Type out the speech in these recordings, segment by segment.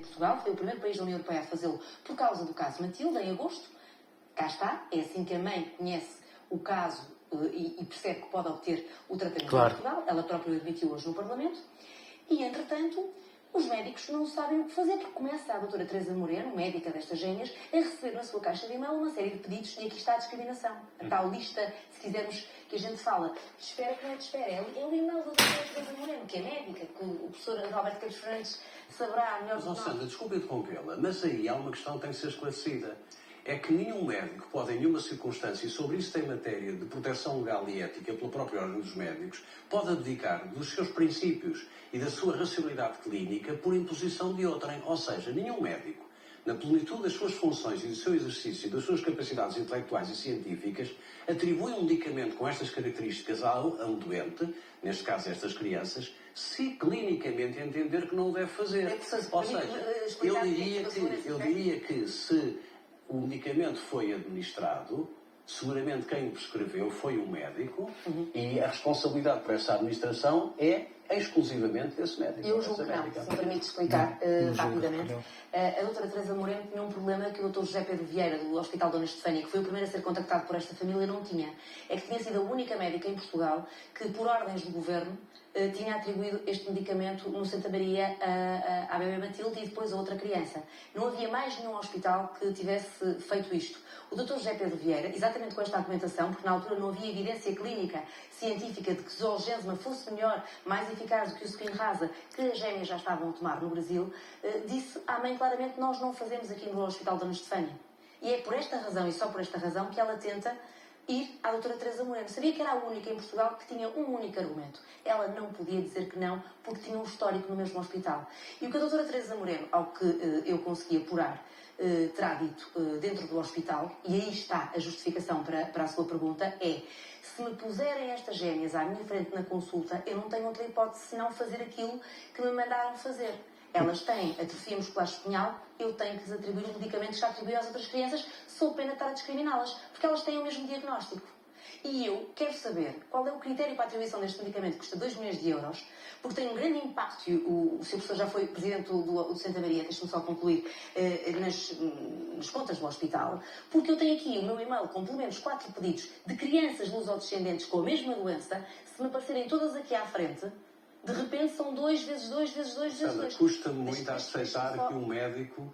Portugal, foi o primeiro país da União Europeia a fazê-lo por causa do caso Matilde, em agosto. Cá está, é assim que a mãe conhece o caso e percebe que pode obter o tratamento em Portugal. Ela própria o admitiu hoje no Parlamento. E, entretanto, os médicos não sabem o que fazer, porque começa a doutora Teresa Moreno, médica destas gêmeas, a receber na sua caixa de e-mail uma série de pedidos e aqui está a discriminação. A tal lista, se quisermos, que a gente fala, de espera que não é de espera. É o e-mail da doutora Teresa Moreno, que é médica, que o professor Roberto Campos Fernandes saberá melhor do que nós. Sandra, desculpe interrompê-la, mas aí há uma questão que tem que ser esclarecida. É que nenhum médico pode, em nenhuma circunstância, e sobre isso tem matéria de proteção legal e ética pela própria Ordem dos Médicos, pode abdicar dos seus princípios e da sua racionalidade clínica por imposição de outrem. Ou seja, nenhum médico, na plenitude das suas funções e do seu exercício e das suas capacidades intelectuais e científicas, atribui um medicamento com estas características a um doente, neste caso estas crianças, se clinicamente entender que não o deve fazer. Ou seja, eu diria que se o medicamento foi administrado, seguramente quem o prescreveu foi um médico e a responsabilidade por essa administração é exclusivamente desse médico. Eu julgo que não, se me permite explicar rapidamente. A doutora Teresa Moreno tinha um problema que o doutor José Pedro Vieira, do Hospital Dona Estefânia, que foi o primeiro a ser contactado por esta família, não tinha. É que tinha sido a única médica em Portugal que, por ordens do governo, tinha atribuído este medicamento no Santa Maria à bebê Matilde e depois a outra criança. Não havia mais nenhum hospital que tivesse feito isto. O Dr. José Pedro Vieira, exatamente com esta argumentação, porque na altura não havia evidência clínica científica de que Zolgensma fosse melhor, mais eficaz do que o Spinraza, que as gêmeas já estavam a tomar no Brasil, disse à mãe claramente: nós não fazemos aqui no Hospital Dona Estefânia. E é por esta razão, e só por esta razão, que ela tenta ir à doutora Teresa Moreno. Sabia que era a única em Portugal que tinha um único argumento. Ela não podia dizer que não, porque tinha um histórico no mesmo hospital. E o que a doutora Teresa Moreno, ao que eu consegui apurar, terá dito dentro do hospital, e aí está a justificação para a sua pergunta, é: se me puserem estas gêmeas à minha frente na consulta, eu não tenho outra hipótese senão fazer aquilo que me mandaram fazer. Elas têm atrofia muscular espinhal, eu tenho que lhes atribuir um medicamento que já atribuí às outras crianças, sou pena de estar a discriminá-las, porque elas têm o mesmo diagnóstico. E eu quero saber qual é o critério para a atribuição deste medicamento, que custa 2 milhões de euros, porque tem um grande impacto, e o Sr. Professor já foi presidente do Santa Maria, deixe-me só concluir, nas contas do hospital, porque eu tenho aqui o meu e-mail com pelo menos 4 pedidos de crianças lusodescendentes com a mesma doença, se me aparecerem todas aqui à frente, de repente são 2 vezes 2 vezes 2 vezes 2. Custa-me muito a aceitar que um médico,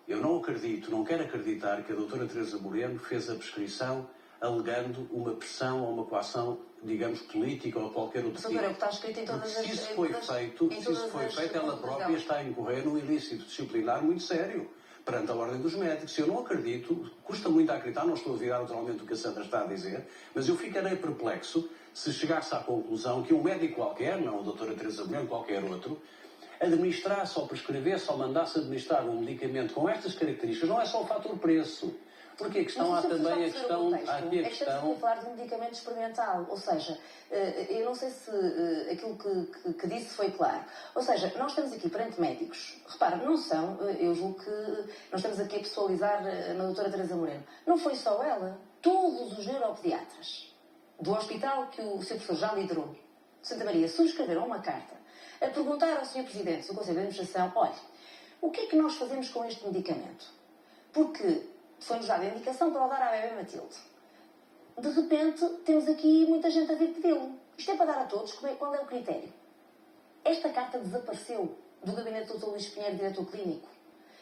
eu não acredito, não quero acreditar que a doutora Teresa Moreno fez a prescrição alegando uma pressão ou uma coação, digamos, política ou qualquer outro tipo. Doutora, o que está escrito em todas as... Se isso foi feito, ela própria está a incorrer num ilícito disciplinar muito sério perante a Ordem dos Médicos. Eu não acredito, custa muito a acreditar, não estou a virar naturalmente o que a Sandra está a dizer, mas eu ficarei perplexo se chegasse à conclusão que um médico qualquer, não a doutora Teresa Moreno, qualquer outro, administrasse ou prescrevesse ou mandasse administrar um medicamento com estas características. Não é só o fator preço. Porque a questão há também a questão... É que estamos a falar de um medicamento experimental, ou seja, eu não sei se aquilo que disse foi claro. Ou seja, nós estamos aqui perante médicos, repara, não são, eu julgo que nós estamos aqui a pessoalizar na doutora Teresa Moreno. Não foi só ela, todos os neuropediatras do hospital que o Sr. Professor já liderou, de Santa Maria, subscreveram uma carta a perguntar ao Sr. Presidente do Conselho de Administração: olha, o que é que nós fazemos com este medicamento? Porque foi-nos dada a indicação para o dar à bebê Matilde. De repente, temos aqui muita gente a vir pedi-lo. Isto é para dar a todos? Qual é o critério? Esta carta desapareceu do gabinete do Dr. Luís Pinheiro, diretor clínico.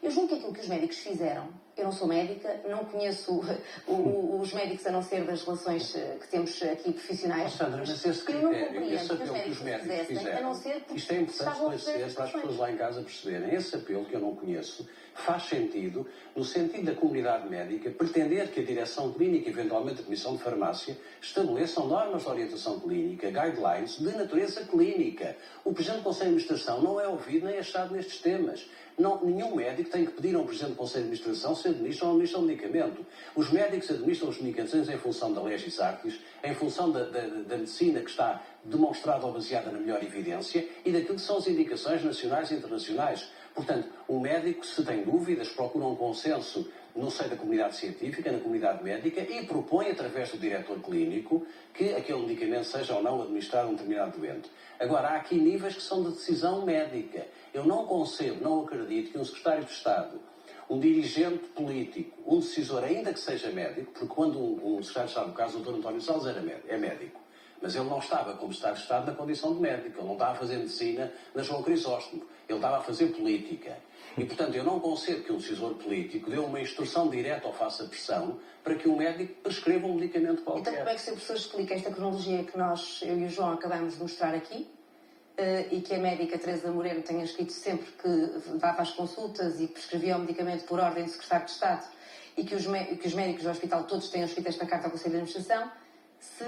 Eu julgo que aquilo que os médicos fizeram, eu não sou médica, não conheço os médicos a não ser das relações que temos aqui profissionais. Sandra, mas esse critério, esse apelo que os médicos fizeram, isto é importante esclarecer para as pessoas lá em casa perceberem. Esse apelo que eu não conheço faz sentido, no sentido da comunidade médica, pretender que a direção clínica, eventualmente a Comissão de Farmácia, estabeleçam normas de orientação clínica, guidelines de natureza clínica. O Presidente do Conselho de Administração não é ouvido nem achado nestes temas. Não, nenhum médico tem que pedir a um Presidente do Conselho de Administração se administra ou não administra um medicamento. Os médicos administram os medicamentos em função da legis artis, em função da medicina que está demonstrada ou baseada na melhor evidência e daquilo que são as indicações nacionais e internacionais. Portanto, o médico, se tem dúvidas, procura um consenso no seio da comunidade científica, na comunidade médica, e propõe, através do diretor clínico, que aquele medicamento seja ou não administrado a um determinado doente. Agora, há aqui níveis que são de decisão médica. Eu não concebo, não acredito que um secretário de Estado, um dirigente político, um decisor, ainda que seja médico, porque quando um secretário de Estado, no caso do Dr. António Salles, é médico, mas ele não estava como secretário de Estado na condição de médico, ele não estava a fazer medicina na João Crisóstomo, ele estava a fazer política. E, portanto, eu não concebo que um decisor político dê uma instrução direta ou faça pressão para que um médico prescreva um medicamento qualquer. Então, como é que o Sr. Professor explica esta cronologia que eu e o João acabamos de mostrar aqui? E que a médica Teresa Moreno tenha escrito sempre que dava as consultas e prescrevia o medicamento por ordem do Secretário de Estado e que os médicos do hospital todos tenham escrito esta carta ao Conselho de Administração, se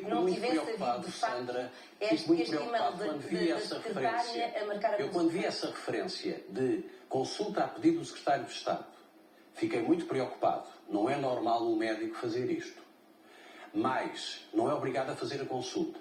não tivesse havido, de facto, Sandra, este e-mail da secretária a marcar a consulta. Eu, quando vi essa referência de consulta a pedido do Secretário de Estado, fiquei muito preocupado. Não é normal um médico fazer isto. Mas não é obrigado a fazer a consulta.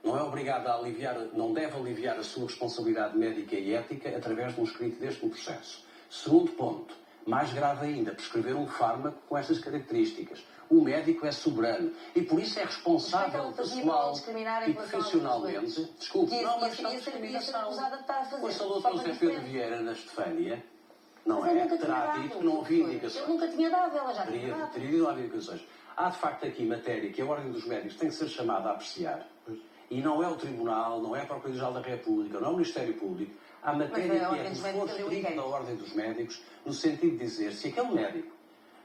Não é obrigado a aliviar, não deve aliviar a sua responsabilidade médica e ética através de um escrito deste no processo. Segundo ponto, mais grave ainda, prescrever um fármaco com estas características. O médico é soberano e por isso é responsável pessoal e profissionalmente. Desculpe, não é uma questão de discriminação. Pois o Dr. José Pedro Vieira na Estefânia, não é? Terá dito que não havia indicações. Eu nunca tinha dado, ela já tinha dado. Teria dito havia indicações. Há de facto aqui matéria que a Ordem dos Médicos tem que ser chamada a apreciar. E não é o Tribunal, não é a Procuradoria-Geral da República, não é o Ministério Público. Há matéria que é do esforço estrito da Ordem dos Médicos, no sentido de dizer se aquele médico,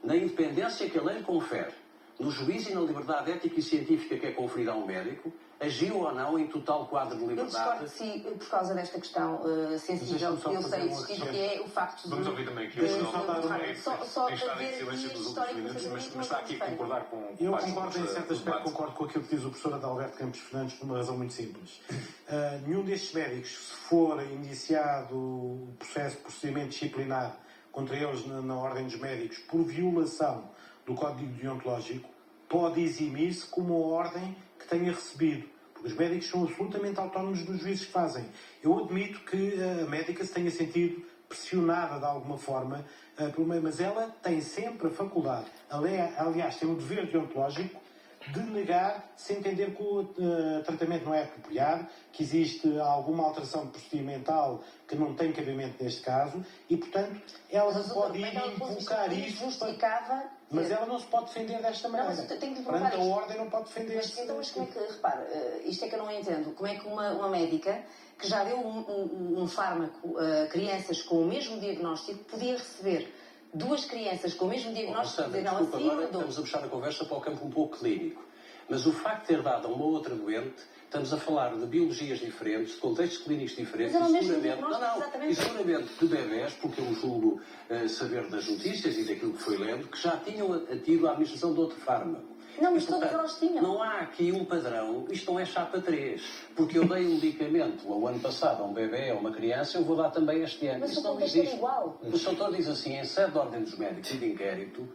na independência que a lei lhe confere, no juízo e na liberdade ética e científica que é conferida a um médico, agiu ou não em total quadro de liberdade. Eu discordo de si por causa desta questão sensível que eu sei existir, que é o facto de... Vamos ouvir também aqui só para ver aqui a história que mas está aqui a concordar com... Eu concordo em certo aspecto, concordo com aquilo que diz o professor Adalberto Campos Fernandes por uma razão muito simples. Nenhum destes médicos, se for iniciado o procedimento disciplinar contra eles na Ordem dos Médicos por violação do Código Deontológico, pode eximir-se como a ordem que tenha recebido. Porque os médicos são absolutamente autónomos nos juízos que fazem. Eu admito que a médica se tenha sentido pressionada de alguma forma, mas ela tem sempre a faculdade, aliás, tem o dever deontológico de negar se entender que o tratamento não é apropriado, que existe alguma alteração procedimental que não tem cabimento neste caso e, portanto, ela não pode ir invocar isso. Mas ela não se pode defender desta maneira. Perante a ordem não pode defender isto. Então, mas como é que, repara, isto é que eu não entendo. Como é que uma médica que já deu um fármaco a crianças com o mesmo diagnóstico podia receber duas crianças com o mesmo diagnóstico e dizer não, desculpa, agora estamos a puxar a conversa para o campo um pouco clínico. Mas o facto de ter dado a uma outra doente, estamos a falar de biologias diferentes, de contextos clínicos diferentes, e seguramente de bebés, porque eu julgo saber das notícias e daquilo que foi lendo, que já tinham tido a administração de outro fármaco. Não, mas todas elas tinham. Não há aqui um padrão, isto não é chapa 3, porque eu dei um medicamento ao ano passado a um bebê, a uma criança, eu vou dar também este ano. Mas isso não existe. É igual. O doutor diz assim, em sede de ordem dos médicos e de inquérito,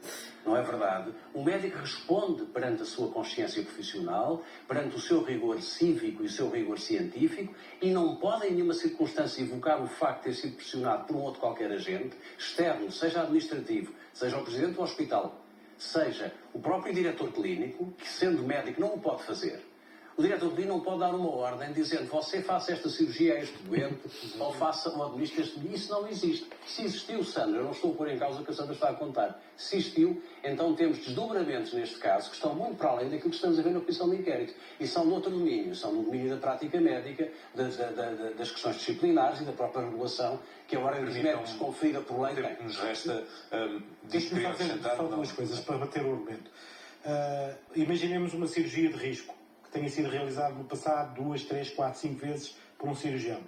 não é verdade? O médico responde perante a sua consciência profissional, perante o seu rigor cívico e o seu rigor científico, e não pode em nenhuma circunstância evocar o facto de ter sido pressionado por um outro qualquer agente, externo, seja administrativo, seja o presidente do hospital, seja o próprio diretor clínico, que sendo médico não o pode fazer. O diretor clínico não pode dar uma ordem dizendo você faça esta cirurgia a este doente ou faça ou administre este... Isso não existe. Se existiu, Sandra, eu não estou a pôr em causa o que a Sandra está a contar. Se existiu, então temos desdobramentos neste caso que estão muito para além daquilo que estamos a ver na comissão de inquérito. E são de outro domínio. São no domínio da prática médica, das questões disciplinares e da própria regulação que a Ordem dos Médicos conferida por lei tem. Nos resta... Deixe-me fazer só duas coisas para bater o argumento. Imaginemos uma cirurgia de risco que tenha sido realizada no passado 2, 3, 4, 5 vezes por um cirurgião.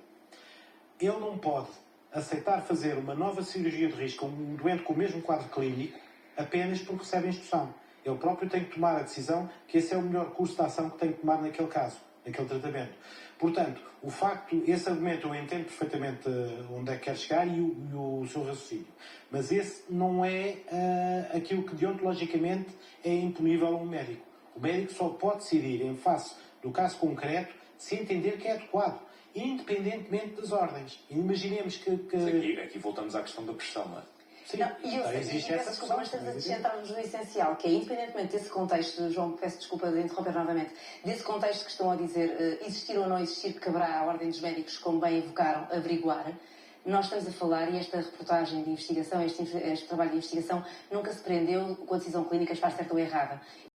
Ele não pode aceitar fazer uma nova cirurgia de risco a um doente com o mesmo quadro clínico apenas porque recebe a instrução. Ele próprio tem que tomar a decisão que esse é o melhor curso de ação que tem que tomar naquele caso, naquele tratamento. Portanto, o facto, esse argumento eu entendo perfeitamente onde é que quer chegar e o seu raciocínio. Mas esse não é aquilo que deontologicamente é imponível a um médico. O médico só pode decidir em face do caso concreto se entender que é adequado. independentemente das ordens. Imaginemos que... Mas aqui voltamos à questão da pressão, não é? Sim, Não, e eu então sei, existe peço essa desculpa, mas questão, estamos a centrar-nos no essencial, que é, independentemente desse contexto, João, peço desculpa de interromper novamente, desse contexto que estão a dizer, existir ou não existir, que caberá à Ordem dos Médicos, como bem evocaram, averiguar, nós estamos a falar, e esta reportagem de investigação, este trabalho de investigação, nunca se prendeu com a decisão clínica estar certa ou errada.